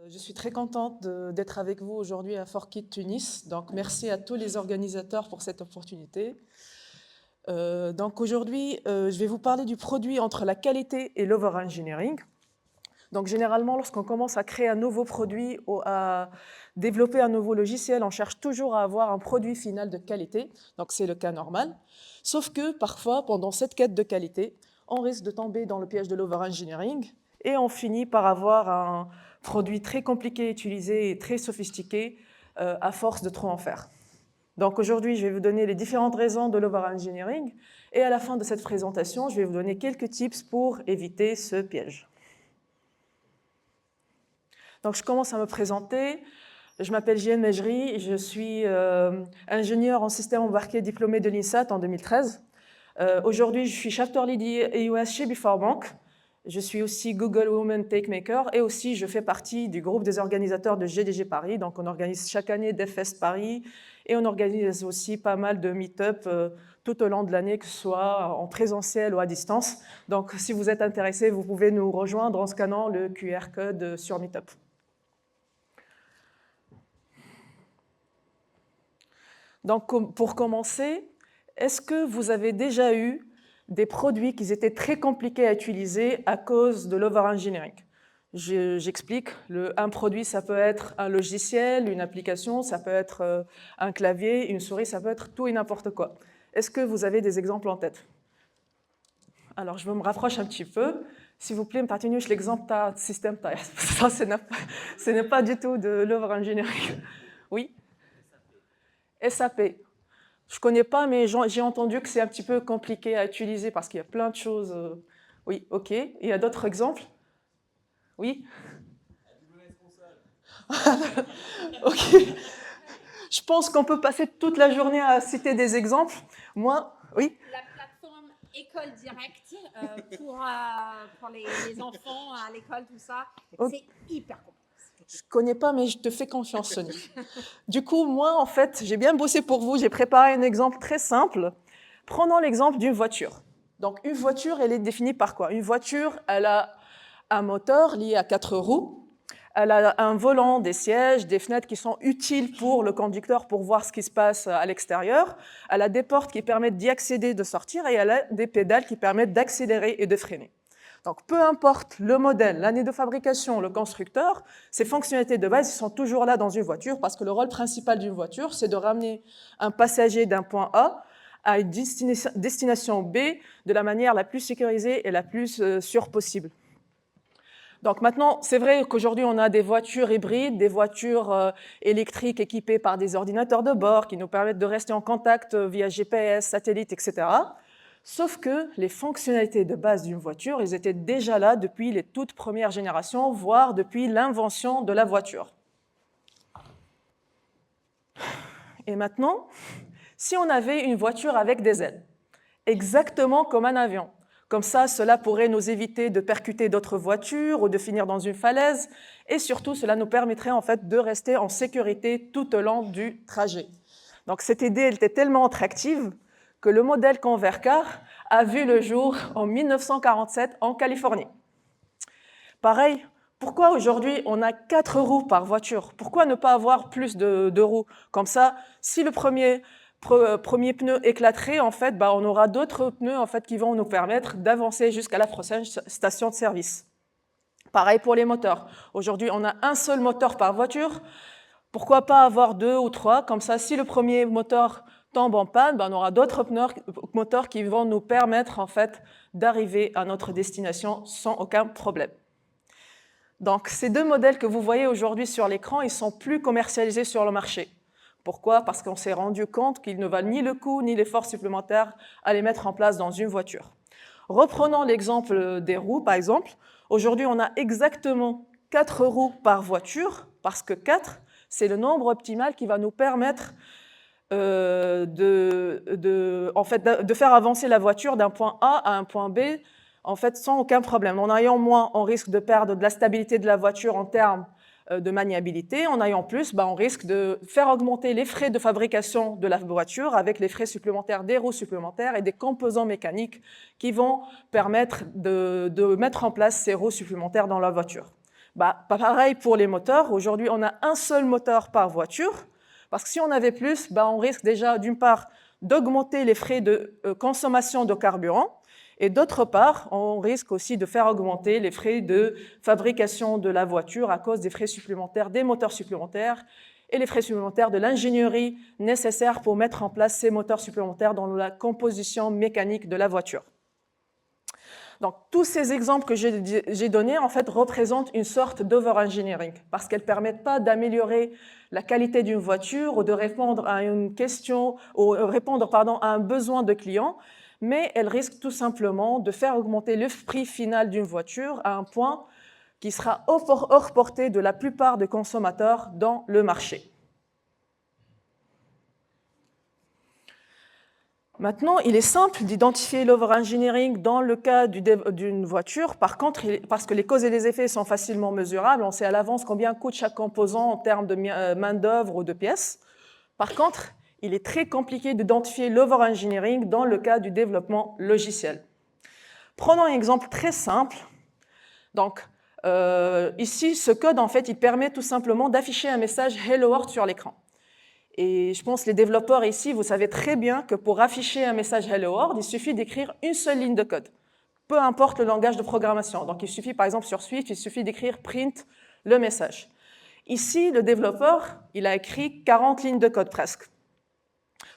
Je suis très contente d'être avec vous aujourd'hui à Forkit Tunis. Donc, merci à tous les organisateurs pour cette opportunité. Donc, aujourd'hui, je vais vous parler du produit entre la qualité et l'over-engineering. Donc, généralement, lorsqu'on commence à créer un nouveau produit ou à développer un nouveau logiciel, on cherche toujours à avoir un produit final de qualité. Donc, c'est le cas normal. Sauf que parfois, pendant cette quête de qualité, on risque de tomber dans le piège de l'over-engineering et on finit par avoir un produit très compliqué à utiliser et très sophistiqué à force de trop en faire. Donc aujourd'hui, je vais vous donner les différentes raisons de l'over-engineering et à la fin de cette présentation, je vais vous donner quelques tips pour éviter ce piège. Donc je commence à me présenter. Je m'appelle Jienne Mejri, je suis ingénieure en système embarqué diplômée de l'INSAT en 2013. Aujourd'hui, je suis Chapter Lead EUS chez Before Bank. Je suis aussi Google Women Takemaker et aussi je fais partie du groupe des organisateurs de GDG Paris. Donc on organise chaque année DevFest Paris et on organise aussi pas mal de meet-up tout au long de l'année, que ce soit en présentiel ou à distance. Donc si vous êtes intéressé, vous pouvez nous rejoindre en scannant le QR code sur Meetup. Donc pour commencer, est-ce que vous avez déjà eu des produits qui étaient très compliqués à utiliser à cause de l'over-engineering? J'explique, un produit, ça peut être un logiciel, une application, ça peut être un clavier, une souris, ça peut être tout et n'importe quoi. Est-ce que vous avez des exemples en tête? Alors, je me rapproche un petit peu. S'il vous plaît, me l'exemple de système taille. Ça, ce n'est pas du tout de l'over-engineering. Oui? SAP. Je ne connais pas, mais j'ai entendu que c'est un petit peu compliqué à utiliser parce qu'il y a plein de choses. Oui, ok. Il y a d'autres exemples? Oui? Ok. Je pense qu'on peut passer toute la journée à citer des exemples. Moi, oui? La plateforme École Directe pour les enfants à l'école, tout ça, c'est hyper complexe. Je ne connais pas, mais je te fais confiance, Sonia. Du coup, moi, en fait, j'ai bien bossé pour vous. J'ai préparé un exemple très simple. Prenons l'exemple d'une voiture. Donc, une voiture, elle est définie par quoi? Une voiture, elle a un moteur lié à 4 roues. Elle a un volant, des sièges, des fenêtres qui sont utiles pour le conducteur pour voir ce qui se passe à l'extérieur. Elle a des portes qui permettent d'y accéder, de sortir, et elle a des pédales qui permettent d'accélérer et de freiner. Donc, peu importe le modèle, l'année de fabrication, le constructeur, ces fonctionnalités de base sont toujours là dans une voiture parce que le rôle principal d'une voiture, c'est de ramener un passager d'un point A à une destination B de la manière la plus sécurisée et la plus sûre possible. Donc maintenant, c'est vrai qu'aujourd'hui, on a des voitures hybrides, des voitures électriques équipées par des ordinateurs de bord qui nous permettent de rester en contact via GPS, satellite, etc. Sauf que les fonctionnalités de base d'une voiture, elles étaient déjà là depuis les toutes premières générations, voire depuis l'invention de la voiture. Et maintenant, si on avait une voiture avec des ailes, exactement comme un avion, comme ça, cela pourrait nous éviter de percuter d'autres voitures ou de finir dans une falaise, et surtout, cela nous permettrait en fait de rester en sécurité tout au long du trajet. Donc cette idée, elle était tellement attractive que le modèle Convair Car a vu le jour en 1947 en Californie. Pareil, pourquoi aujourd'hui on a 4 roues par voiture? Pourquoi ne pas avoir plus de roues? Comme ça, si le premier pneu éclaterait, en fait, on aura d'autres pneus en fait, qui vont nous permettre d'avancer jusqu'à la prochaine station de service. Pareil pour les moteurs. Aujourd'hui, on a un seul moteur par voiture. Pourquoi pas avoir 2 ou 3? Comme ça, si le premier moteur tombe en panne, on aura d'autres moteurs qui vont nous permettre en fait, d'arriver à notre destination sans aucun problème. Donc, ces deux modèles que vous voyez aujourd'hui sur l'écran, ils sont plus commercialisés sur le marché. Pourquoi? Parce qu'on s'est rendu compte qu'ils ne valent ni le coût ni l'effort supplémentaire à les mettre en place dans une voiture. Reprenons l'exemple des roues, par exemple. Aujourd'hui, on a exactement 4 roues par voiture, parce que 4, c'est le nombre optimal qui va nous permettre de faire avancer la voiture d'un point A à un point B, en fait, sans aucun problème. En ayant moins, on risque de perdre de la stabilité de la voiture en termes de maniabilité. En ayant plus, on risque de faire augmenter les frais de fabrication de la voiture avec les frais supplémentaires des roues supplémentaires et des composants mécaniques qui vont permettre de mettre en place ces roues supplémentaires dans la voiture. Pareil pour les moteurs. Aujourd'hui, on a un seul moteur par voiture, parce que si on avait plus, on risque déjà, d'une part, d'augmenter les frais de consommation de carburant, et d'autre part, on risque aussi de faire augmenter les frais de fabrication de la voiture à cause des frais supplémentaires, des moteurs supplémentaires, et les frais supplémentaires de l'ingénierie nécessaire pour mettre en place ces moteurs supplémentaires dans la composition mécanique de la voiture. Donc, tous ces exemples que j'ai donnés, en fait, représentent une sorte d'over-engineering, parce qu'elles ne permettent pas d'améliorer la qualité d'une voiture ou de répondre à une question, ou répondre, à un besoin de client, mais elles risquent tout simplement de faire augmenter le prix final d'une voiture à un point qui sera hors portée de la plupart des consommateurs dans le marché. Maintenant, il est simple d'identifier l'over-engineering dans le cas d'une voiture. Par contre, parce que les causes et les effets sont facilement mesurables, on sait à l'avance combien coûte chaque composant en termes de main-d'œuvre ou de pièces. Par contre, il est très compliqué d'identifier l'over-engineering dans le cas du développement logiciel. Prenons un exemple très simple. Donc, ici, ce code, en fait, il permet tout simplement d'afficher un message Hello World sur l'écran. Et je pense que les développeurs ici, vous savez très bien que pour afficher un message Hello World, il suffit d'écrire une seule ligne de code, peu importe le langage de programmation. Donc, il suffit, par exemple, sur Swift, il suffit d'écrire print le message. Ici, le développeur, il a écrit 40 lignes de code presque.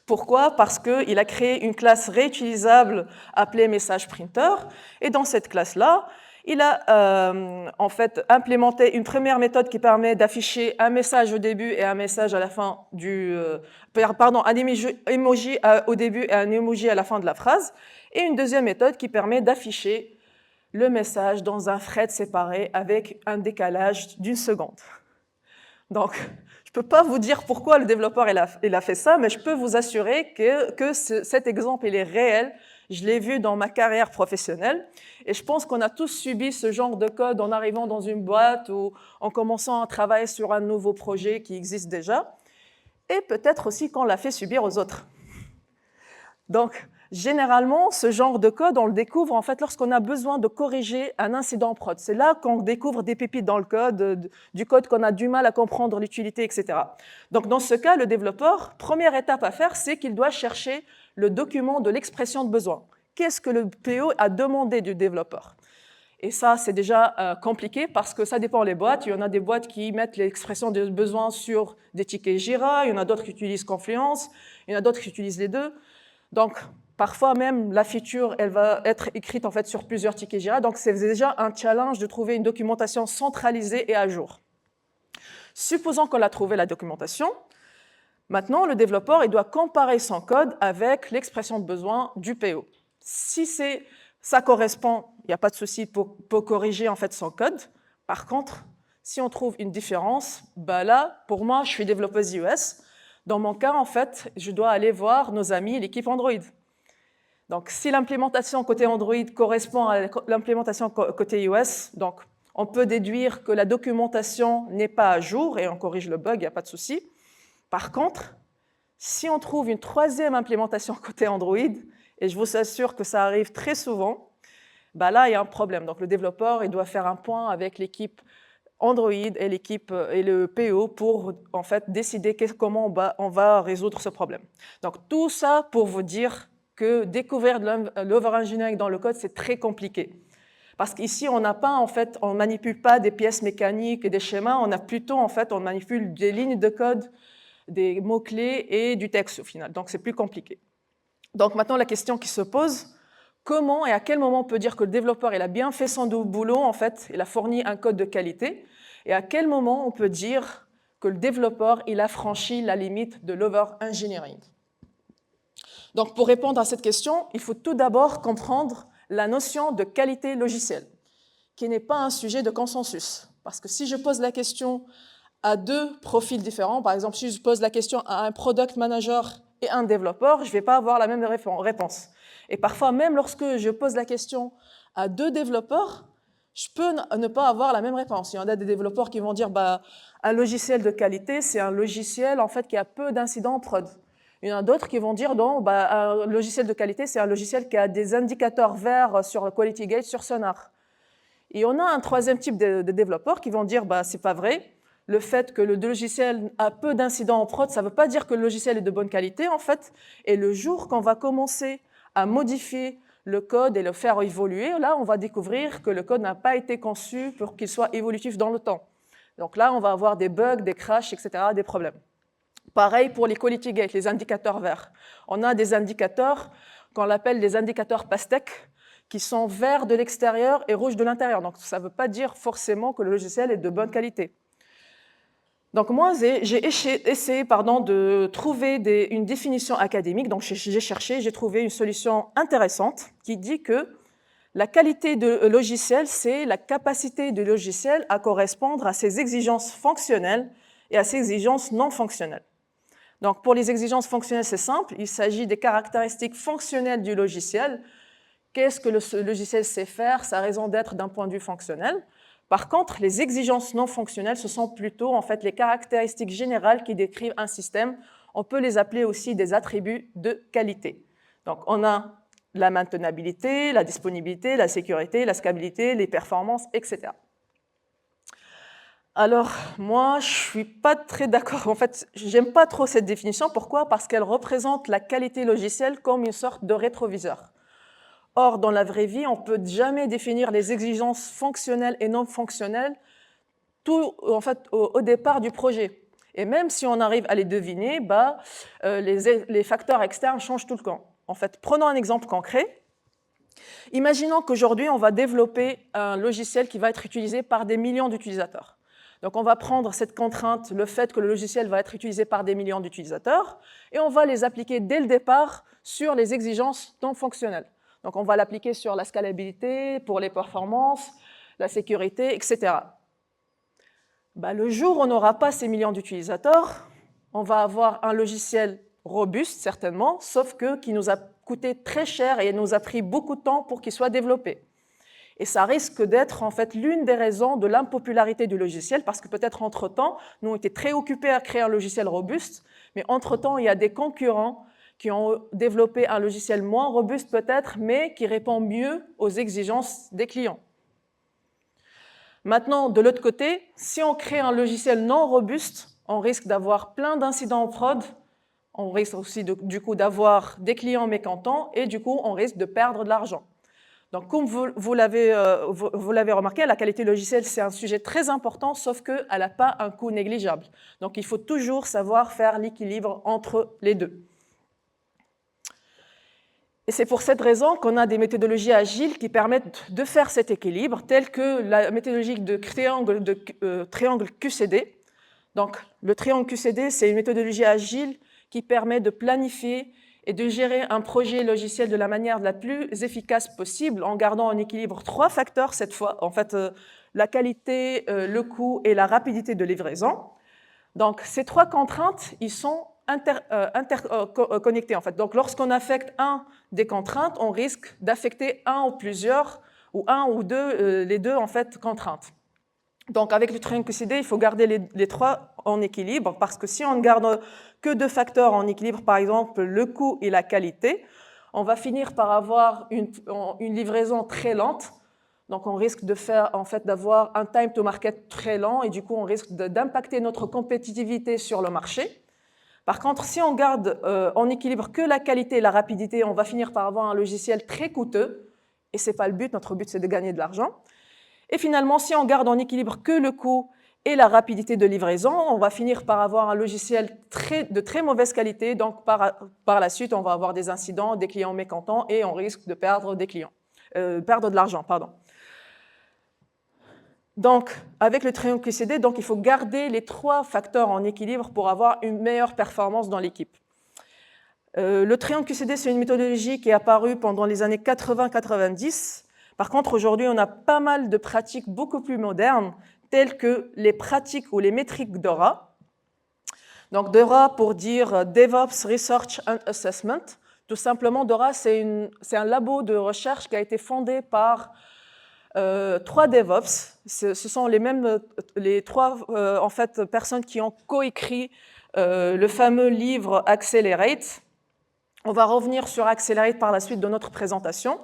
Pourquoi? Parce qu'il a créé une classe réutilisable appelée message printer, et dans cette classe-là, il a en fait implémenté une première méthode qui permet d'afficher un message au début et un message à la fin un emoji au début et un emoji à la fin de la phrase, et une deuxième méthode qui permet d'afficher le message dans un thread séparé avec un décalage d'1 seconde. Donc, je ne peux pas vous dire pourquoi le développeur il a fait ça, mais je peux vous assurer que cet exemple il est réel. Je l'ai vu dans ma carrière professionnelle et je pense qu'on a tous subi ce genre de code en arrivant dans une boîte ou en commençant à travailler sur un nouveau projet qui existe déjà, et peut-être aussi qu'on l'a fait subir aux autres. Donc, généralement, ce genre de code, on le découvre en fait lorsqu'on a besoin de corriger un incident prod. C'est là qu'on découvre des pépites dans le code, du code qu'on a du mal à comprendre l'utilité, etc. Donc, dans ce cas, le développeur, première étape à faire, c'est qu'il doit chercher le document de l'expression de besoin. Qu'est-ce que le PO a demandé du développeur? Et ça, c'est déjà compliqué parce que ça dépend des boîtes. Il y en a des boîtes qui mettent l'expression de besoin sur des tickets Jira, il y en a d'autres qui utilisent Confluence, il y en a d'autres qui utilisent les deux. Donc, parfois même, la feature, elle va être écrite en fait sur plusieurs tickets Jira. Donc, c'est déjà un challenge de trouver une documentation centralisée et à jour. Supposons qu'on a trouvé la documentation. Maintenant, le développeur il doit comparer son code avec l'expression de besoin du PO. Si ça correspond, il n'y a pas de souci pour corriger en fait son code. Par contre, si on trouve une différence, là, pour moi, je suis développeuse iOS. Dans mon cas, en fait, je dois aller voir nos amis, l'équipe Android. Donc, si l'implémentation côté Android correspond à l'implémentation côté iOS, donc on peut déduire que la documentation n'est pas à jour et on corrige le bug, il n'y a pas de souci. Par contre, si on trouve une troisième implémentation côté Android, et je vous assure que ça arrive très souvent, là, il y a un problème. Donc, le développeur il doit faire un point avec l'équipe Android et l'équipe et le PO pour en fait décider comment on va résoudre ce problème. Donc, tout ça pour vous dire que découvrir de l'over-engineering dans le code, c'est très compliqué. Parce qu'ici, on ne manipule pas des pièces mécaniques et des schémas, on manipule des lignes de code, des mots-clés et du texte au final. Donc, c'est plus compliqué. Donc, maintenant, la question qui se pose, comment et à quel moment on peut dire que le développeur il a bien fait son boulot, en fait, il a fourni un code de qualité, et à quel moment on peut dire que le développeur il a franchi la limite de l'over-engineering. Donc, pour répondre à cette question, il faut tout d'abord comprendre la notion de qualité logicielle, qui n'est pas un sujet de consensus. Parce que si je pose la question à deux profils différents, par exemple, si je pose la question à un product manager et un développeur, je ne vais pas avoir la même réponse. Et parfois, même lorsque je pose la question à deux développeurs, je peux ne pas avoir la même réponse. Il y en a des développeurs qui vont dire un logiciel de qualité, c'est un logiciel en fait, qui a peu d'incidents prod. Il y en a d'autres qui vont dire non, un logiciel de qualité, c'est un logiciel qui a des indicateurs verts sur le Quality Gate sur Sonar. Et on a un troisième type de développeurs qui vont dire bah, c'est pas vrai. Le fait que le logiciel a peu d'incidents en prod, ça ne veut pas dire que le logiciel est de bonne qualité en fait. Et le jour qu'on va commencer à modifier le code et le faire évoluer, là on va découvrir que le code n'a pas été conçu pour qu'il soit évolutif dans le temps. Donc là on va avoir des bugs, des crashs, etc., des problèmes. Pareil pour les quality gates, les indicateurs verts. On a des indicateurs qu'on appelle des indicateurs pastèques, qui sont verts de l'extérieur et rouges de l'intérieur. Donc ça ne veut pas dire forcément que le logiciel est de bonne qualité. Donc moi, j'ai essayé de trouver une définition académique. Donc j'ai cherché, j'ai trouvé une solution intéressante qui dit que la qualité de logiciel, c'est la capacité du logiciel à correspondre à ses exigences fonctionnelles et à ses exigences non fonctionnelles. Donc pour les exigences fonctionnelles, c'est simple, il s'agit des caractéristiques fonctionnelles du logiciel. Qu'est-ce que le logiciel sait faire, sa raison d'être d'un point de vue fonctionnel. Par contre, les exigences non fonctionnelles, ce sont plutôt en fait les caractéristiques générales qui décrivent un système. On peut les appeler aussi des attributs de qualité. Donc, on a la maintenabilité, la disponibilité, la sécurité, la scalabilité, les performances, etc. Alors, moi, je ne suis pas très d'accord. En fait, j'aime pas trop cette définition. Pourquoi? Parce qu'elle représente la qualité logicielle comme une sorte de rétroviseur. Or, dans la vraie vie, on ne peut jamais définir les exigences fonctionnelles et non fonctionnelles en fait, au départ du projet. Et même si on arrive à les deviner, les facteurs externes changent tout le temps. En fait, prenons un exemple concret. Imaginons qu'aujourd'hui, on va développer un logiciel qui va être utilisé par des millions d'utilisateurs. Donc, on va prendre cette contrainte, le fait que le logiciel va être utilisé par des millions d'utilisateurs, et on va les appliquer dès le départ sur les exigences non fonctionnelles. Donc, on va l'appliquer sur la scalabilité, pour les performances, la sécurité, etc. Le jour où on n'aura pas ces millions d'utilisateurs, on va avoir un logiciel robuste, certainement, sauf qui nous a coûté très cher et nous a pris beaucoup de temps pour qu'il soit développé. Et ça risque d'être en fait l'une des raisons de l'impopularité du logiciel, parce que peut-être entre-temps, nous on était très occupés à créer un logiciel robuste, mais entre-temps, il y a des concurrents qui ont développé un logiciel moins robuste peut-être, mais qui répond mieux aux exigences des clients. Maintenant, de l'autre côté, si on crée un logiciel non robuste, on risque d'avoir plein d'incidents en prod, on risque aussi du coup d'avoir des clients mécontents et du coup, on risque de perdre de l'argent. Donc, comme vous l'avez remarqué, la qualité logicielle, c'est un sujet très important, sauf qu'elle n'a pas un coût négligeable. Donc, il faut toujours savoir faire l'équilibre entre les deux. Et c'est pour cette raison qu'on a des méthodologies agiles qui permettent de faire cet équilibre, telles que la méthodologie de triangle QCD. Donc, le triangle QCD, c'est une méthodologie agile qui permet de planifier et de gérer un projet logiciel de la manière la plus efficace possible en gardant en équilibre 3 facteurs cette fois, en fait, la qualité, le coût et la rapidité de livraison. Donc, ces 3 contraintes, ils sont interconnectés en fait. Donc, lorsqu'on affecte un des contraintes, on risque d'affecter un ou plusieurs, ou un ou deux, les deux en fait contraintes. Donc, avec le triangle QCD, il faut garder les 3 en équilibre, parce que si on ne garde que 2 facteurs en équilibre, par exemple le coût et la qualité, on va finir par avoir une livraison très lente. Donc, on risque d'avoir un time to market très lent et du coup, on risque d'impacter notre compétitivité sur le marché. Par contre, si on garde en équilibre que la qualité et la rapidité, on va finir par avoir un logiciel très coûteux et ce n'est pas le but. Notre but, c'est de gagner de l'argent. Et finalement, si on garde en équilibre que le coût et la rapidité de livraison, on va finir par avoir un logiciel de très mauvaise qualité. Donc, par la suite, on va avoir des incidents, des clients mécontents et on risque de perdre perdre de l'argent, pardon. Donc, avec le triangle QCD, il faut garder les 3 facteurs en équilibre pour avoir une meilleure performance dans l'équipe. Le triangle QCD, c'est une méthodologie qui est apparue pendant les années 80-90. Par contre, aujourd'hui, on a pas mal de pratiques beaucoup plus modernes, telles que les pratiques ou les métriques DORA. Donc, DORA pour dire DevOps Research and Assessment. Tout simplement, DORA, c'est un labo de recherche qui a été fondé par 3 DevOps. Ce sont les 3 en fait, personnes qui ont coécrit le fameux livre Accelerate. On va revenir sur Accelerate par la suite de notre présentation.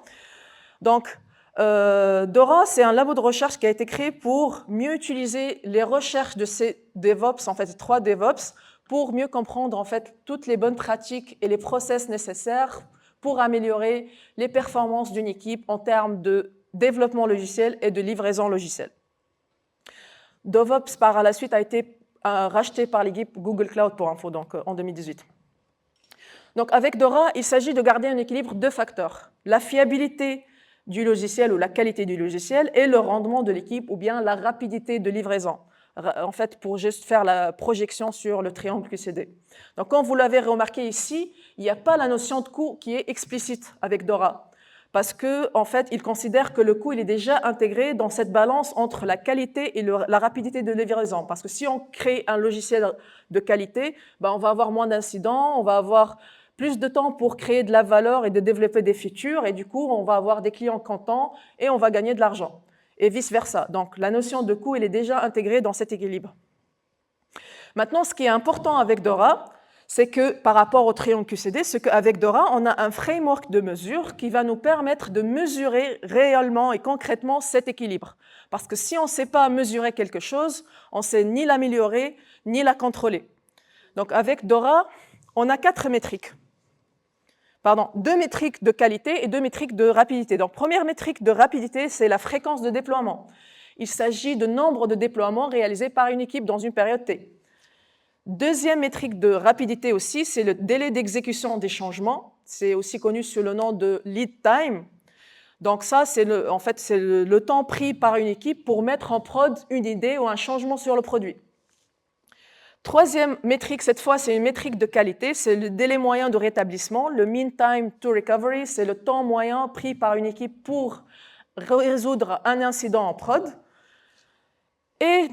Donc, Dora, c'est un labo de recherche qui a été créé pour mieux utiliser les recherches de ces DevOps, en fait, 3 DevOps, pour mieux comprendre en fait toutes les bonnes pratiques et les process nécessaires pour améliorer les performances d'une équipe en termes de développement logiciel et de livraison logicielle. DevOps, par la suite, a été racheté par l'équipe Google Cloud pour info, donc en 2018. Donc avec Dora, il s'agit de garder un équilibre de 2 facteurs. La fiabilité du logiciel ou la qualité du logiciel et le rendement de l'équipe ou bien la rapidité de livraison. En fait, pour juste faire la projection sur le triangle QCD. Donc, comme vous l'avez remarqué ici, il n'y a pas la notion de coût qui est explicite avec Dora. Parce que, en fait, il considère que le coût il est déjà intégré dans cette balance entre la qualité et la rapidité de livraison. Parce que si on crée un logiciel de qualité, ben, on va avoir moins d'incidents, on va avoir plus de temps pour créer de la valeur et de développer des features, et du coup, on va avoir des clients contents et on va gagner de l'argent, et vice-versa. Donc, la notion de coût, elle est déjà intégrée dans cet équilibre. Maintenant, ce qui est important avec Dora, c'est que par rapport au triangle QCD, c'est qu'avec Dora, on a un framework de mesure qui va nous permettre de mesurer réellement et concrètement cet équilibre. Parce que si on ne sait pas mesurer quelque chose, on ne sait ni l'améliorer, ni la contrôler. Donc, avec Dora, on a 4 métriques. 2 métriques de qualité et 2 métriques de rapidité. Donc, première métrique de rapidité, c'est la fréquence de déploiement. Il s'agit de nombre de déploiements réalisés par une équipe dans une période T. Deuxième métrique de rapidité aussi, c'est le délai d'exécution des changements. C'est aussi connu sous le nom de lead time. Donc ça, c'est le temps pris par une équipe pour mettre en prod une idée ou un changement sur le produit. Troisième métrique, cette fois, c'est une métrique de qualité, c'est le délai moyen de rétablissement. Le mean time to recovery, c'est le temps moyen pris par une équipe pour résoudre un incident en prod. Et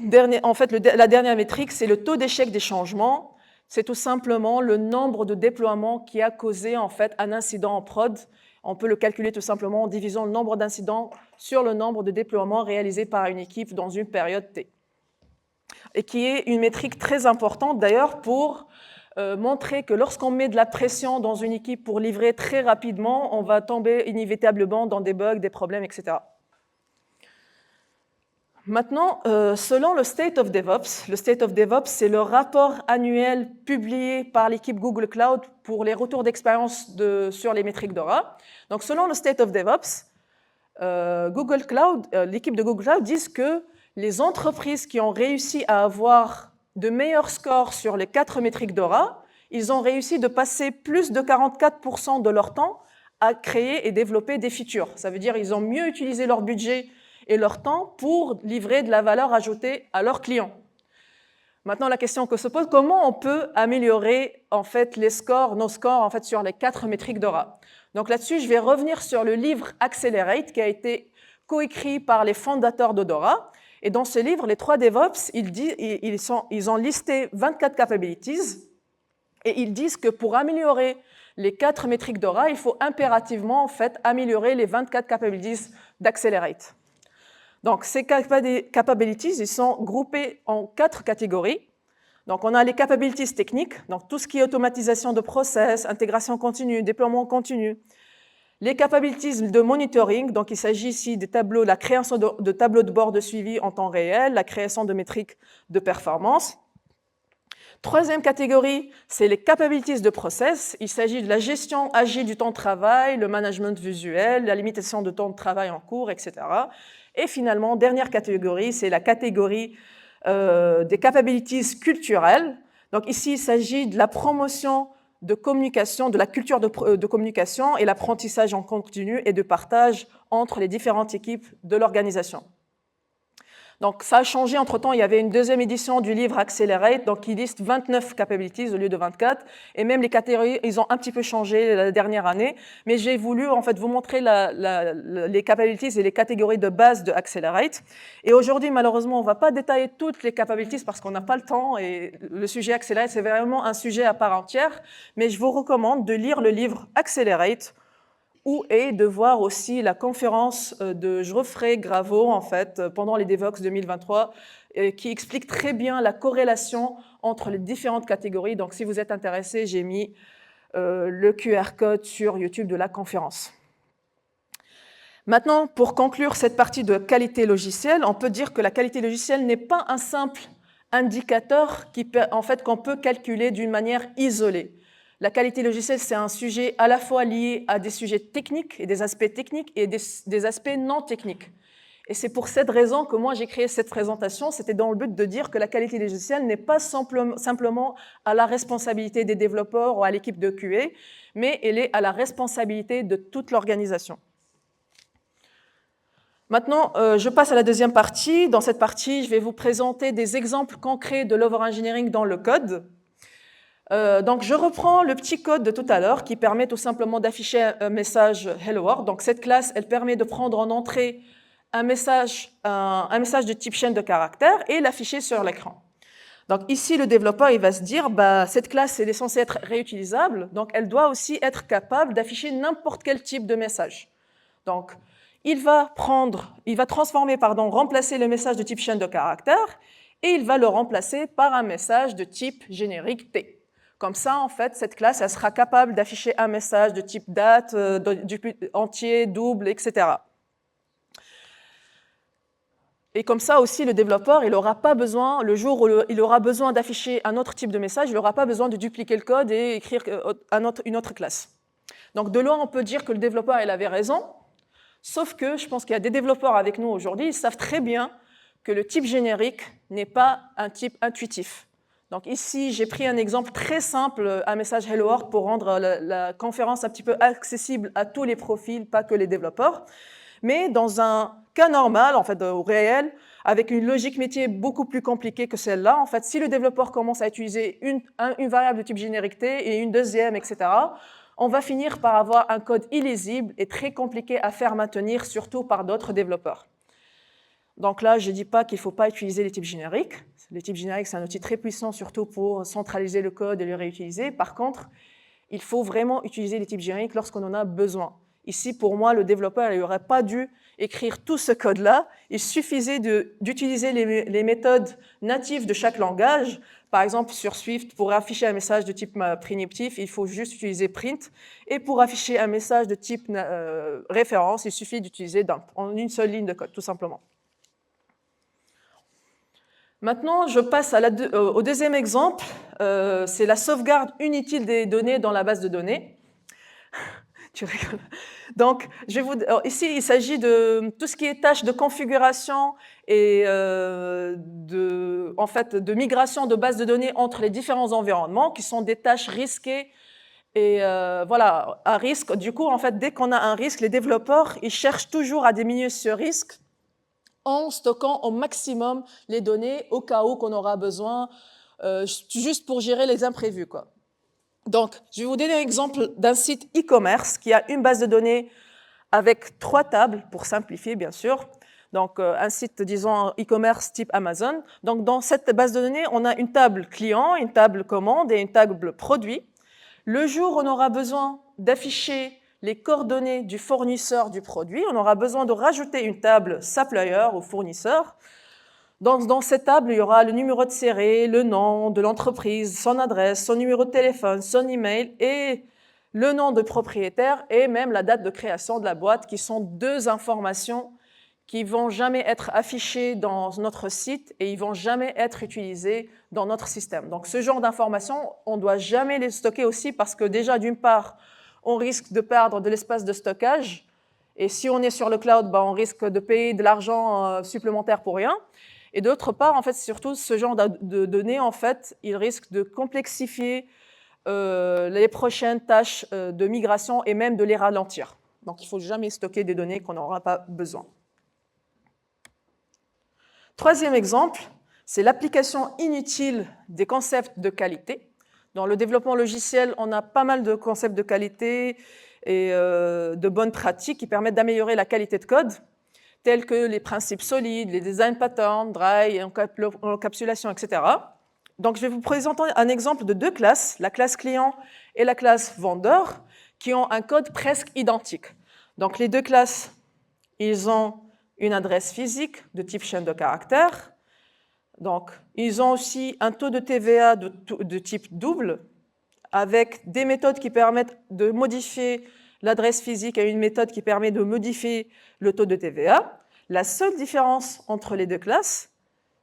la dernière métrique, c'est le taux d'échec des changements. C'est tout simplement le nombre de déploiements qui a causé en fait, un incident en prod. On peut le calculer tout simplement en divisant le nombre d'incidents sur le nombre de déploiements réalisés par une équipe dans une période T. Et qui est une métrique très importante d'ailleurs pour montrer que lorsqu'on met de la pression dans une équipe pour livrer très rapidement, on va tomber inévitablement dans des bugs, des problèmes, etc. Maintenant, selon le State of DevOps, c'est le rapport annuel publié par l'équipe Google Cloud pour les retours d'expérience sur les métriques Dora. Donc, selon le State of DevOps, l'équipe de Google Cloud dit que les entreprises qui ont réussi à avoir de meilleurs scores sur les 4 métriques Dora, ils ont réussi de passer plus de 44% de leur temps à créer et développer des features. Ça veut dire qu'ils ont mieux utilisé leur budget et leur temps pour livrer de la valeur ajoutée à leurs clients. Maintenant, la question que se pose, comment on peut améliorer en fait, nos scores en fait, sur les 4 métriques Dora? Donc là-dessus, je vais revenir sur le livre Accelerate qui a été coécrit par les fondateurs de Dora. Et dans ce livre, les 3 DevOps, ils ont listé 24 capabilities et ils disent que pour améliorer les 4 métriques Dora, il faut impérativement en fait, améliorer les 24 capabilities d'Accelerate. Donc ces capabilities, ils sont groupés en 4 catégories. Donc on a les capabilities techniques, donc tout ce qui est automatisation de process, intégration continue, déploiement continu. Les capabilities de monitoring, donc il s'agit ici des tableaux, la création de tableaux de bord de suivi en temps réel, la création de métriques de performance. Troisième catégorie, c'est les capabilities de process. Il s'agit de la gestion agile du temps de travail, le management visuel, la limitation de temps de travail en cours, etc. Et finalement, dernière catégorie, c'est la catégorie des capabilities culturelles. Donc ici, il s'agit de la promotion de communication, de la culture de communication et l'apprentissage en continu et de partage entre les différentes équipes de l'organisation. Donc ça a changé entre-temps, il y avait une deuxième édition du livre Accelerate, donc qui liste 29 capabilities au lieu de 24, et même les catégories, ils ont un petit peu changé la dernière année, mais j'ai voulu en fait vous montrer les capabilities et les catégories de base de Accelerate. Et aujourd'hui, malheureusement, on ne va pas détailler toutes les capabilities parce qu'on n'a pas le temps, et le sujet Accelerate, c'est vraiment un sujet à part entière, mais je vous recommande de lire le livre Accelerate, et de voir aussi la conférence de Geoffrey Graveau, en fait, pendant les DevOps 2023, qui explique très bien la corrélation entre les différentes catégories. Donc, si vous êtes intéressé, j'ai mis le QR code sur YouTube de la conférence. Maintenant, pour conclure cette partie de qualité logicielle, on peut dire que la qualité logicielle n'est pas un simple indicateur qu'on peut calculer d'une manière isolée. La qualité logicielle, c'est un sujet à la fois lié à des sujets techniques et des aspects techniques et des aspects non techniques. Et c'est pour cette raison que moi j'ai créé cette présentation, c'était dans le but de dire que la qualité logicielle n'est pas simplement à la responsabilité des développeurs ou à l'équipe de QA, mais elle est à la responsabilité de toute l'organisation. Maintenant, je passe à la deuxième partie. Dans cette partie, je vais vous présenter des exemples concrets de l'overengineering dans le code. Donc, je reprends le petit code de tout à l'heure qui permet tout simplement d'afficher un message Hello World. Donc, cette classe, elle permet de prendre en entrée un message de type chaîne de caractères et l'afficher sur l'écran. Donc, ici, le développeur, il va se dire, cette classe, elle est censée être réutilisable, donc elle doit aussi être capable d'afficher n'importe quel type de message. Donc, il va remplacer le message de type chaîne de caractères et il va le remplacer par un message de type générique T. Comme ça, en fait, cette classe, elle sera capable d'afficher un message de type date, entier, double, etc. Et comme ça aussi, le développeur, il n'aura pas besoin, le jour où il aura besoin d'afficher un autre type de message, il n'aura pas besoin de dupliquer le code et écrire une autre classe. Donc, de loin, on peut dire que le développeur, il avait raison. Sauf que je pense qu'il y a des développeurs avec nous aujourd'hui, ils savent très bien que le type générique n'est pas un type intuitif. Donc ici, j'ai pris un exemple très simple, un message Hello World pour rendre la conférence un petit peu accessible à tous les profils, pas que les développeurs. Mais dans un cas normal, en fait, au réel, avec une logique métier beaucoup plus compliquée que celle-là, en fait, si le développeur commence à utiliser une variable de type générique T et une deuxième, etc., on va finir par avoir un code illisible et très compliqué à faire maintenir, surtout par d'autres développeurs. Donc là, je ne dis pas qu'il ne faut pas utiliser les types génériques. Les types génériques, c'est un outil très puissant, surtout pour centraliser le code et le réutiliser. Par contre, il faut vraiment utiliser les types génériques lorsqu'on en a besoin. Ici, pour moi, le développeur n'aurait pas dû écrire tout ce code-là. Il suffisait d'utiliser les méthodes natives de chaque langage. Par exemple, sur Swift, pour afficher un message de type primitif, il faut juste utiliser print. Et pour afficher un message de type référence, il suffit d'utiliser dump, en une seule ligne de code, tout simplement. Maintenant, je passe au deuxième exemple. C'est la sauvegarde inutile des données dans la base de données. Tu rigoles. Donc, ici, il s'agit de tout ce qui est tâches de configuration et de migration de bases de données entre les différents environnements, qui sont des tâches risquées et voilà, à risque. Du coup, en fait, dès qu'on a un risque, les développeurs, ils cherchent toujours à diminuer ce risque en stockant au maximum les données au cas où qu'on aura besoin, juste pour gérer les imprévus, quoi. Donc, je vais vous donner un exemple d'un site e-commerce qui a une base de données avec 3 tables, pour simplifier, bien sûr. Donc, un site, disons, e-commerce type Amazon. Donc, dans cette base de données, on a une table client, une table commande et une table produit. Le jour où on aura besoin d'afficher les coordonnées du fournisseur du produit, on aura besoin de rajouter une table supplier ou fournisseur. Dans cette table, il y aura le numéro de série, le nom de l'entreprise, son adresse, son numéro de téléphone, son email et le nom de propriétaire et même la date de création de la boîte, qui sont 2 informations qui ne vont jamais être affichées dans notre site et ils ne vont jamais être utilisées dans notre système. Donc ce genre d'informations, on ne doit jamais les stocker aussi parce que déjà, d'une part, on risque de perdre de l'espace de stockage et si on est sur le cloud, on risque de payer de l'argent supplémentaire pour rien. Et d'autre part, en fait, surtout ce genre de données, en fait, il risque de complexifier les prochaines tâches de migration et même de les ralentir. Donc, il ne faut jamais stocker des données qu'on n'aura pas besoin. Troisième exemple, c'est l'application inutile des concepts de qualité. Dans le développement logiciel, on a pas mal de concepts de qualité et de bonnes pratiques qui permettent d'améliorer la qualité de code, tels que les principes solides, les design patterns, dry, encapsulation, etc. Donc, je vais vous présenter un exemple de 2 classes, la classe client et la classe vendeur, qui ont un code presque identique. Donc, les 2 classes, ils ont une adresse physique de type chaîne de caractères. Donc, ils ont aussi un taux de TVA de type double, avec des méthodes qui permettent de modifier l'adresse physique a une méthode qui permet de modifier le taux de TVA. La seule différence entre les deux classes,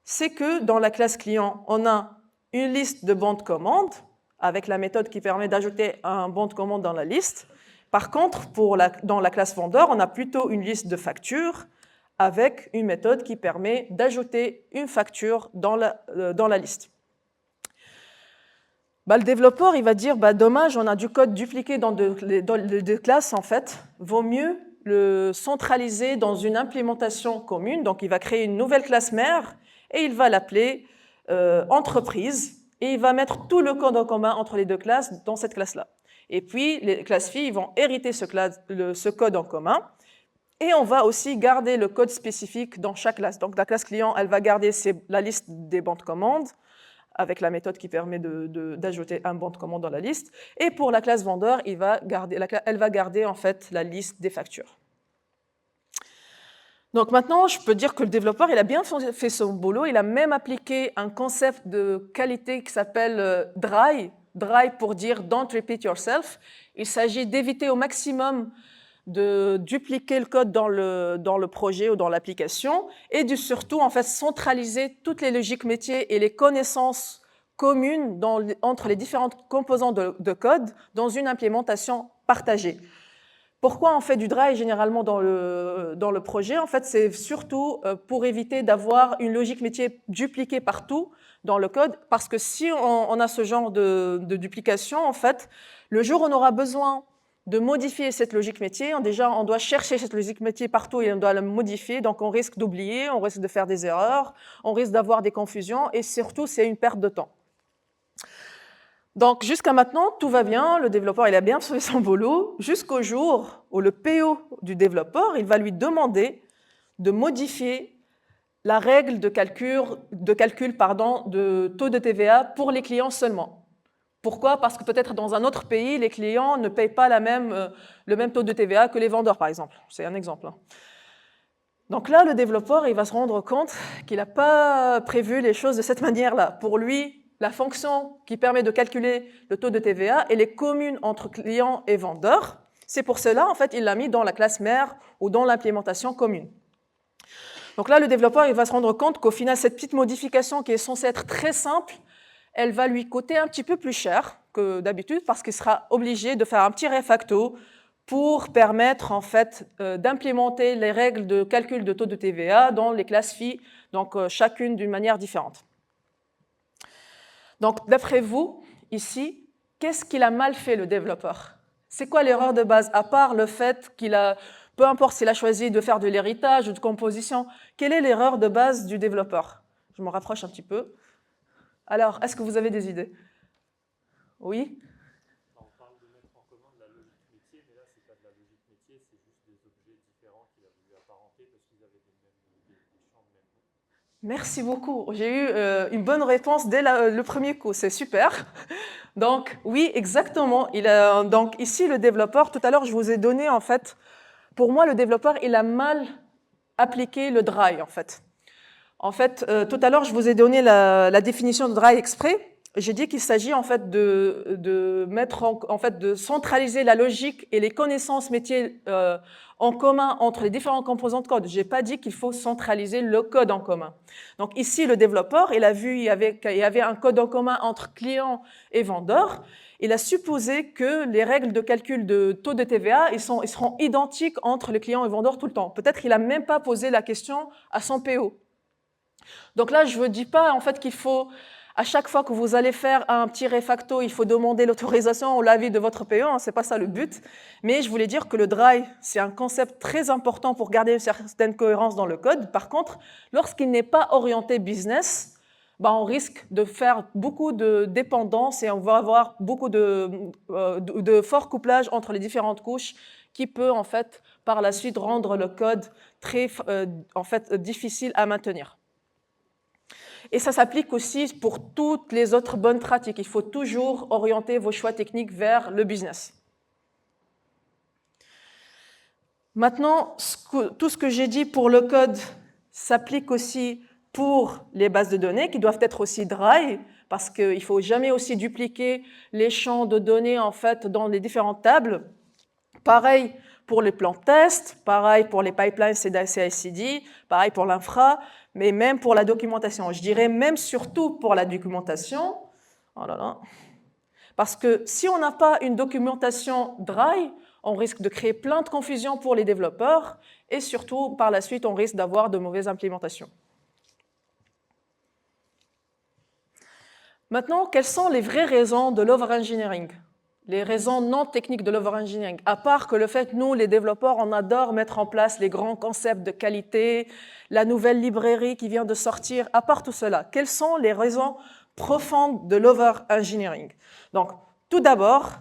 c'est que dans la classe client, on a une liste de bons de commande avec la méthode qui permet d'ajouter un bon de commande dans la liste. Par contre, dans la classe vendeur, on a plutôt une liste de factures avec une méthode qui permet d'ajouter une facture dans la liste. Le développeur il va dire dommage, on a du code dupliqué dans deux classes, en fait. Vaut mieux le centraliser dans une implémentation commune. Donc, il va créer une nouvelle classe mère et il va l'appeler entreprise et il va mettre tout le code en commun entre les deux classes dans cette classe-là. Et puis, les classes filles vont hériter ce code en commun. Et on va aussi garder le code spécifique dans chaque classe. Donc, la classe client, elle va garder la liste des bons de commande avec la méthode qui permet d'ajouter un bon de commande dans la liste. Et pour la classe vendeur, elle va garder en fait la liste des factures. Donc maintenant, je peux dire que le développeur, il a bien fait son boulot. Il a même appliqué un concept de qualité qui s'appelle DRY. DRY pour dire Don't repeat yourself. Il s'agit d'éviter au maximum de dupliquer le code dans le projet ou dans l'application et de surtout en fait centraliser toutes les logiques métiers et les connaissances communes entre les différentes composants de code dans une implémentation partagée. Pourquoi on fait du dry généralement dans le projet? En fait, c'est surtout pour éviter d'avoir une logique métier dupliquée partout dans le code, parce que si on a ce genre de duplication, en fait, le jour où on aura besoin de modifier cette logique métier, déjà on doit chercher cette logique métier partout et on doit la modifier, donc on risque d'oublier, on risque de faire des erreurs, on risque d'avoir des confusions et surtout c'est une perte de temps. Donc jusqu'à maintenant, tout va bien, le développeur il a bien fait son boulot, jusqu'au jour où le PO du développeur il va lui demander de modifier la règle de calcul de taux de TVA pour les clients seulement. Pourquoi? Parce que peut-être dans un autre pays, les clients ne payent pas le même taux de TVA que les vendeurs, par exemple. C'est un exemple. Donc là, le développeur il va se rendre compte qu'il n'a pas prévu les choses de cette manière-là. Pour lui, la fonction qui permet de calculer le taux de TVA, elle est commune entre clients et vendeurs. C'est pour cela, en fait, il l'a mis dans la classe mère ou dans l'implémentation commune. Donc là, le développeur il va se rendre compte qu'au final, cette petite modification qui est censée être très simple, elle va lui coûter un petit peu plus cher que d'habitude parce qu'il sera obligé de faire un petit refacto pour permettre en fait d'implémenter les règles de calcul de taux de TVA dans les classes filles, donc chacune d'une manière différente. Donc d'après vous, ici, qu'est-ce qu'il a mal fait le développeur? C'est quoi l'erreur de base, à part le fait qu'il a, peu importe s'il a choisi de faire de l'héritage ou de composition, quelle est l'erreur de base du développeur? Je me rapproche un petit peu. Alors, est-ce que vous avez des idées? Oui? On parle de mettre en commun de la logique métier, mais là, ce n'est pas de la logique métier, c'est juste des objets différents qu'il a voulu apparenter parce qu'ils avaient des champs de même nom. Merci beaucoup. J'ai eu une bonne réponse dès le premier coup. C'est super. Donc, oui, exactement. Donc, ici, le développeur, tout à l'heure, je vous ai donné, en fait, pour moi, le développeur, il a mal appliqué le dry, en fait. En fait, tout à l'heure, je vous ai donné la définition de dry exprès. J'ai dit qu'il s'agit en fait de centraliser la logique et les connaissances métiers en commun entre les différents composants de code. Je n'ai pas dit qu'il faut centraliser le code en commun. Donc ici, le développeur, il a vu qu'il y avait un code en commun entre client et vendeur. Il a supposé que les règles de calcul de taux de TVA ils seront identiques entre les clients et vendeurs tout le temps. Peut-être qu'il n'a même pas posé la question à son PO. Donc là, je ne dis pas en fait qu'il faut, à chaque fois que vous allez faire un petit refacto, il faut demander l'autorisation ou l'avis de votre PO, hein, ce n'est pas ça le but. Mais je voulais dire que le dry, c'est un concept très important pour garder une certaine cohérence dans le code. Par contre, lorsqu'il n'est pas orienté business, on risque de faire beaucoup de dépendance et on va avoir beaucoup de fort couplage entre les différentes couches qui peut en fait par la suite rendre le code très difficile à maintenir. Et ça s'applique aussi pour toutes les autres bonnes pratiques. Il faut toujours orienter vos choix techniques vers le business. Maintenant, tout ce que j'ai dit pour le code s'applique aussi pour les bases de données qui doivent être aussi dry, parce qu'il ne faut jamais aussi dupliquer les champs de données en fait, dans les différentes tables. Pareil pour les plans de test, pareil pour les pipelines CI/CD, pareil pour l'infra, mais même pour la documentation. Je dirais même surtout pour la documentation. Oh là là. Parce que si on n'a pas une documentation dry, on risque de créer plein de confusion pour les développeurs et surtout, par la suite, on risque d'avoir de mauvaises implémentations. Maintenant, quelles sont les vraies raisons de l'overengineering? Les raisons non techniques de l'overengineering, à part que le fait, nous, les développeurs, on adore mettre en place les grands concepts de qualité, la nouvelle librairie qui vient de sortir, à part tout cela, quelles sont les raisons profondes de l'overengineering? Donc, tout d'abord,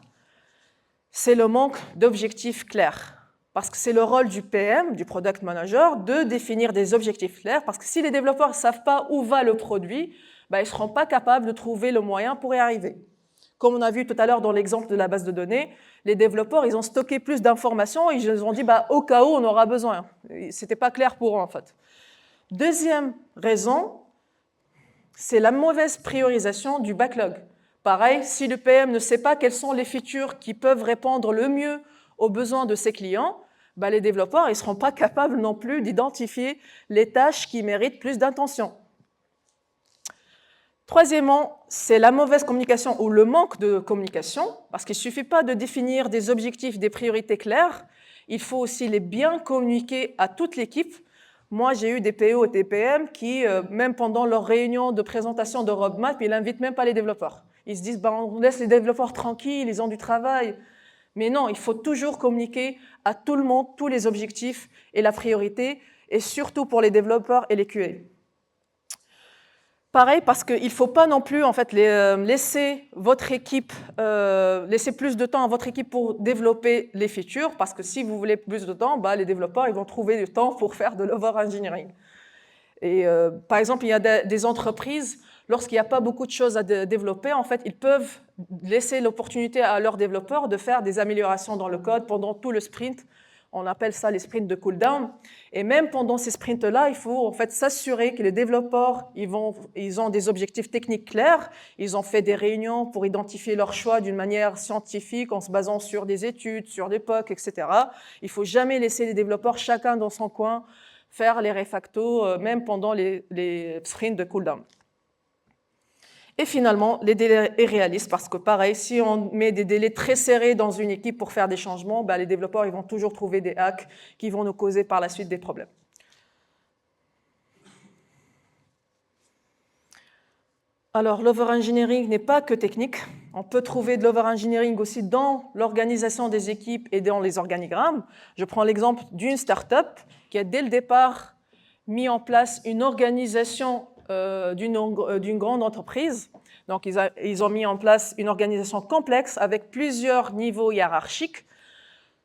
c'est le manque d'objectifs clairs. Parce que c'est le rôle du PM, du Product Manager, de définir des objectifs clairs, parce que si les développeurs ne savent pas où va le produit, ils ne seront pas capables de trouver le moyen pour y arriver. Comme on a vu tout à l'heure dans l'exemple de la base de données, les développeurs, ils ont stocké plus d'informations et ils ont dit au cas où on aura besoin. Ce n'était pas clair pour eux en fait. Deuxième raison, c'est la mauvaise priorisation du backlog. Pareil, si le PM ne sait pas quelles sont les features qui peuvent répondre le mieux aux besoins de ses clients, les développeurs ne seront pas capables non plus d'identifier les tâches qui méritent plus d'attention. Troisièmement, c'est la mauvaise communication ou le manque de communication, parce qu'il ne suffit pas de définir des objectifs, des priorités claires, il faut aussi les bien communiquer à toute l'équipe. Moi, j'ai eu des PO et des PM qui, même pendant leur réunion de présentation de roadmap, ils n'invitent même pas les développeurs. Ils se disent, on laisse les développeurs tranquilles, ils ont du travail. Mais non, il faut toujours communiquer à tout le monde, tous les objectifs et la priorité, et surtout pour les développeurs et les QA. Pareil, parce qu'il ne faut pas non plus en fait, laisser votre équipe, laisser plus de temps à votre équipe pour développer les features, parce que si vous voulez plus de temps, les développeurs ils vont trouver du temps pour faire de l'overengineering. Et par exemple, il y a des entreprises, lorsqu'il n'y a pas beaucoup de choses à développer, en fait, ils peuvent laisser l'opportunité à leurs développeurs de faire des améliorations dans le code pendant tout le sprint. On appelle ça les sprints de cooldown. Et même pendant ces sprints-là, il faut en fait s'assurer que les développeurs ils ont des objectifs techniques clairs. Ils ont fait des réunions pour identifier leurs choix d'une manière scientifique en se basant sur des études, sur des POC, etc. Il ne faut jamais laisser les développeurs chacun dans son coin faire les refactos, même pendant les sprints de cooldown. Et finalement, les délais irréalistes, parce que pareil, si on met des délais très serrés dans une équipe pour faire des changements, les développeurs ils vont toujours trouver des hacks qui vont nous causer par la suite des problèmes. Alors, l'overengineering n'est pas que technique. On peut trouver de l'overengineering aussi dans l'organisation des équipes et dans les organigrammes. Je prends l'exemple d'une start-up qui a dès le départ mis en place une organisation d'une grande entreprise. Donc, ils ont mis en place une organisation complexe avec plusieurs niveaux hiérarchiques.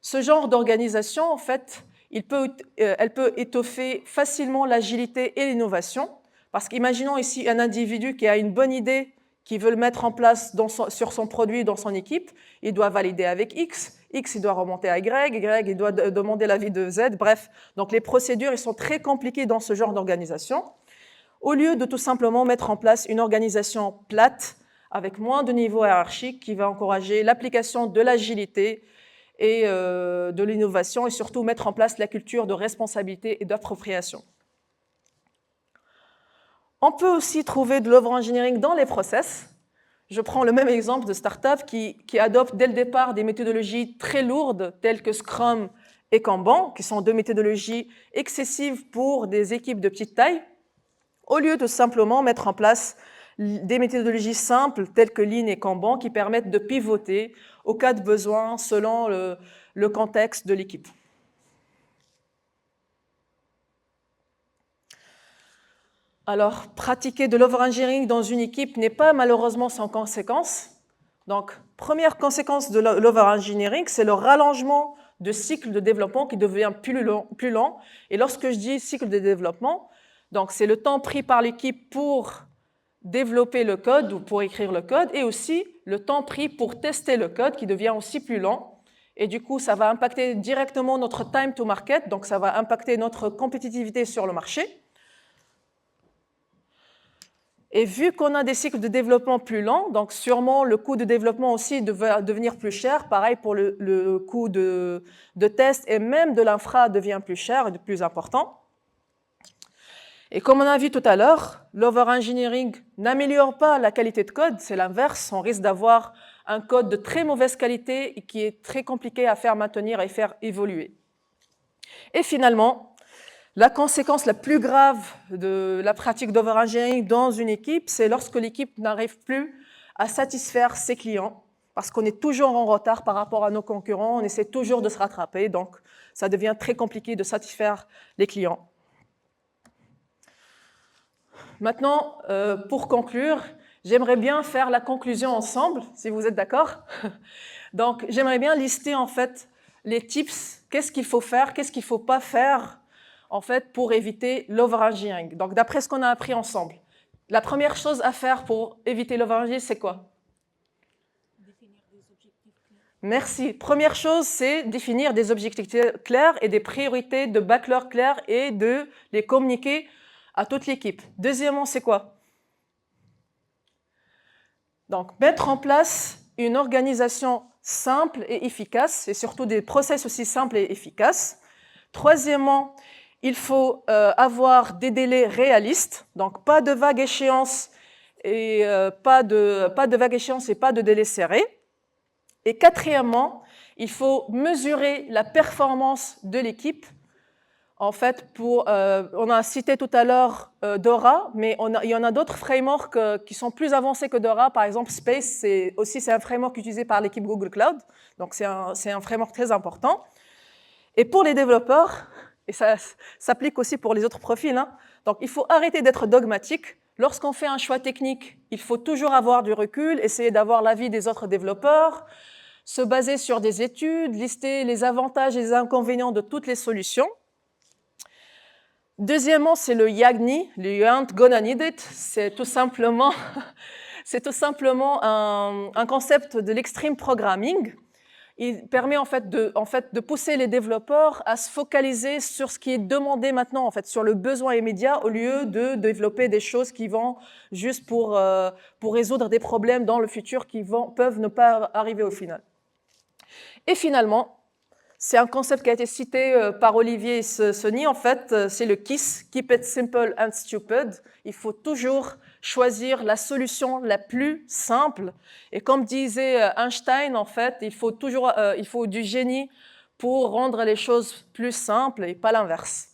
Ce genre d'organisation, en fait, elle peut étoffer facilement l'agilité et l'innovation. Parce qu'imaginons ici un individu qui a une bonne idée, qui veut le mettre en place sur son produit, dans son équipe, il doit valider avec X, il doit remonter à Y, il doit demander l'avis de Z, bref. Donc, les procédures elles sont très compliquées dans ce genre d'organisation. Au lieu de tout simplement mettre en place une organisation plate, avec moins de niveaux hiérarchiques, qui va encourager l'application de l'agilité et de l'innovation, et surtout mettre en place la culture de responsabilité et d'appropriation. On peut aussi trouver de l'overengineering dans les process. Je prends le même exemple de start-up qui adopte dès le départ des méthodologies très lourdes, telles que Scrum et Kanban, qui sont deux méthodologies excessives pour des équipes de petite taille, au lieu de simplement mettre en place des méthodologies simples telles que Lean et Kanban qui permettent de pivoter au cas de besoin selon le contexte de l'équipe. Alors, pratiquer de l'overengineering dans une équipe n'est pas malheureusement sans conséquences. Donc, première conséquence de l'overengineering, c'est le rallongement de cycle de développement qui devient plus lent. Et lorsque je dis cycle de développement, donc c'est le temps pris par l'équipe pour développer le code ou pour écrire le code, et aussi le temps pris pour tester le code qui devient aussi plus lent. Et du coup, ça va impacter directement notre time to market, donc ça va impacter notre compétitivité sur le marché. Et vu qu'on a des cycles de développement plus lents, donc sûrement le coût de développement aussi va devenir plus cher, pareil pour le coût de test et même de l'infra devient plus cher et de plus important. Et comme on a vu tout à l'heure, l'over-engineering n'améliore pas la qualité de code, c'est l'inverse, on risque d'avoir un code de très mauvaise qualité et qui est très compliqué à faire maintenir et faire évoluer. Et finalement, la conséquence la plus grave de la pratique d'over-engineering dans une équipe, c'est lorsque l'équipe n'arrive plus à satisfaire ses clients, parce qu'on est toujours en retard par rapport à nos concurrents, on essaie toujours de se rattraper, donc ça devient très compliqué de satisfaire les clients. Maintenant, pour conclure, j'aimerais bien faire la conclusion ensemble, si vous êtes d'accord. Donc, j'aimerais bien lister en fait les tips, qu'est-ce qu'il faut faire, qu'est-ce qu'il ne faut pas faire en fait, pour éviter l'over-engineering. Donc, d'après ce qu'on a appris ensemble, la première chose à faire pour éviter l'over-engineering, c'est quoi? Définir des objectifs clairs. Merci. Première chose, c'est définir des objectifs clairs et des priorités de backlog clairs et de les communiquer à toute l'équipe. Deuxièmement, c'est quoi? Donc, mettre en place une organisation simple et efficace, et surtout des process aussi simples et efficaces. Troisièmement, il faut avoir des délais réalistes, donc pas de vagues échéances et pas de vagues échéances et pas de délais serrés. Et quatrièmement, il faut mesurer la performance de l'équipe. En fait, on a cité tout à l'heure Dora, mais il y en a d'autres frameworks qui sont plus avancés que Dora. Par exemple, Space, c'est un framework utilisé par l'équipe Google Cloud. Donc, c'est un framework très important. Et pour les développeurs, et ça s'applique aussi pour les autres profils, hein, donc il faut arrêter d'être dogmatique. Lorsqu'on fait un choix technique, il faut toujours avoir du recul, essayer d'avoir l'avis des autres développeurs, se baser sur des études, lister les avantages et les inconvénients de toutes les solutions. Deuxièmement, c'est le YAGNI, le You Ain't Gonna Need It. C'est tout simplement un concept de l'extreme programming. Il permet en fait de pousser les développeurs à se focaliser sur ce qui est demandé maintenant, en fait, sur le besoin immédiat, au lieu de développer des choses qui vont juste pour résoudre des problèmes dans le futur qui peuvent ne pas arriver au final. Et finalement, c'est un concept qui a été cité par Olivier Sony, en fait, c'est le KISS, Keep it simple and stupid. Il faut toujours choisir la solution la plus simple. Et comme disait Einstein, en fait, il faut du génie pour rendre les choses plus simples et pas l'inverse.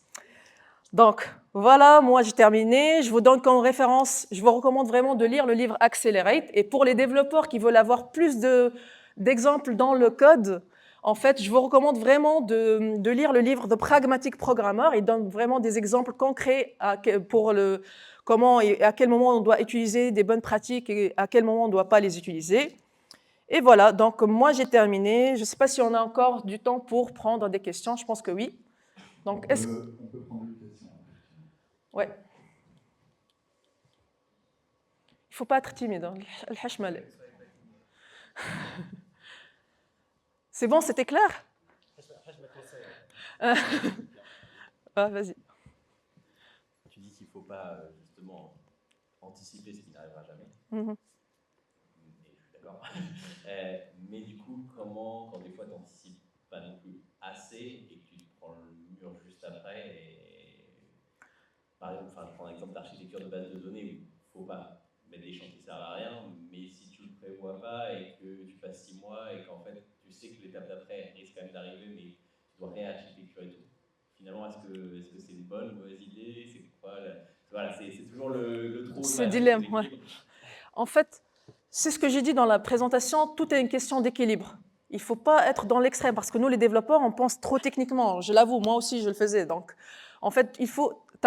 Donc, voilà, moi j'ai terminé. Je vous donne comme référence, je vous recommande vraiment de lire le livre Accelerate. Et pour les développeurs qui veulent avoir plus d'exemples dans le code, en fait, je vous recommande vraiment de lire le livre The Pragmatic Programmer. Il donne vraiment des exemples concrets pour comment et à quel moment on doit utiliser des bonnes pratiques et à quel moment on ne doit pas les utiliser. Et voilà, donc moi j'ai terminé. Je ne sais pas si on a encore du temps pour prendre des questions. Je pense que oui. Donc, on peut prendre une question. Ouais. Il ne faut pas être timide. Hein. C'est bon, c'était clair? Vas-y. Tu dis qu'il ne faut pas justement anticiper ce qui n'arrivera jamais. Mm-hmm. Et je suis d'accord. Mais du coup, quand des fois tu n'anticipes pas non plus assez et que tu prends le mur juste après, par exemple, je prends l'exemple d'architecture de base de données où il ne faut pas mettre des champs qui ne servent à rien, mais si tu ne le prévois pas et que tu passes 6 mois et qu'en fait tu sais que l'étape d'après risque quand même d'arriver, mais tu dois réarchitecturer tout. Finalement, est-ce que c'est une bonne ou mauvaise idée? C'est quoi voilà, c'est toujours le trou. C'est le dilemme, ouais. En fait, c'est ce que j'ai dit dans la présentation, tout est une question d'équilibre. Il ne faut pas être dans l'extrême, parce que nous, les développeurs, on pense trop techniquement. Je l'avoue, moi aussi, je le faisais. Donc, en fait, tu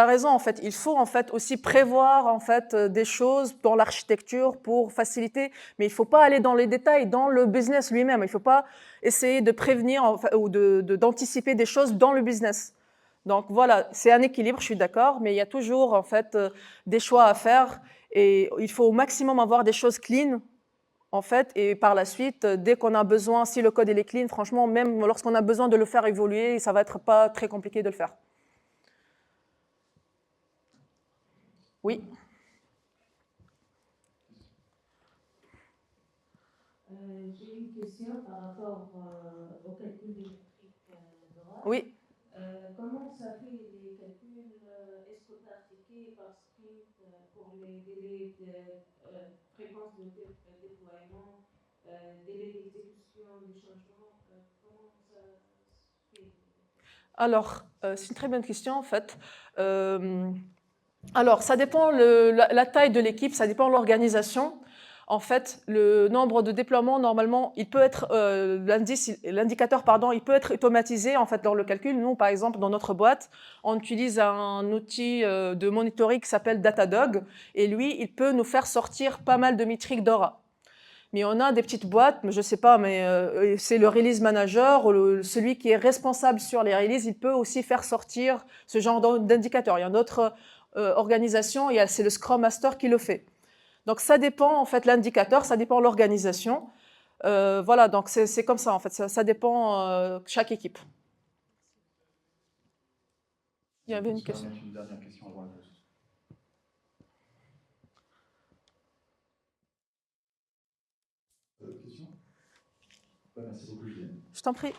as raison, en fait, il faut en fait aussi prévoir en fait des choses dans l'architecture pour faciliter, mais il ne faut pas aller dans les détails, dans le business lui-même. Il ne faut pas essayer de prévenir ou d'anticiper des choses dans le business. Donc voilà, c'est un équilibre, je suis d'accord, mais il y a toujours en fait des choix à faire et il faut au maximum avoir des choses clean en fait, et par la suite, dès qu'on a besoin, si le code est clean, franchement, même lorsqu'on a besoin de le faire évoluer, ça va être pas très compliqué de le faire. Oui. J'ai une question par rapport au calcul des métriques d'Ora. Oui. Comment ça fait les calculs? Est-ce que tu as appliqué par script pour les délais de fréquence de déploiement, délai d'exécution, du changement? Comment ça se fait? Alors, c'est une très bonne question en fait. Alors, ça dépend la taille de l'équipe, ça dépend de l'organisation. En fait, le nombre de déploiements, normalement, il peut être l'indicateur, pardon, il peut être automatisé en fait dans le calcul. Nous, par exemple, dans notre boîte, on utilise un outil de monitoring qui s'appelle Datadog, et lui, il peut nous faire sortir pas mal de métriques d'Ora. Mais on a des petites boîtes, je ne sais pas, mais c'est le release manager, celui qui est responsable sur les releases, il peut aussi faire sortir ce genre d'indicateurs. Il y a une autre organisation, c'est le Scrum Master qui le fait. Donc ça dépend en fait l'indicateur, ça dépend de l'organisation. Voilà, donc c'est comme ça en fait, ça dépend chaque équipe. Il y avait une question. Une dernière question avant la pause. Question? Merci beaucoup, Julien. Je t'en prie.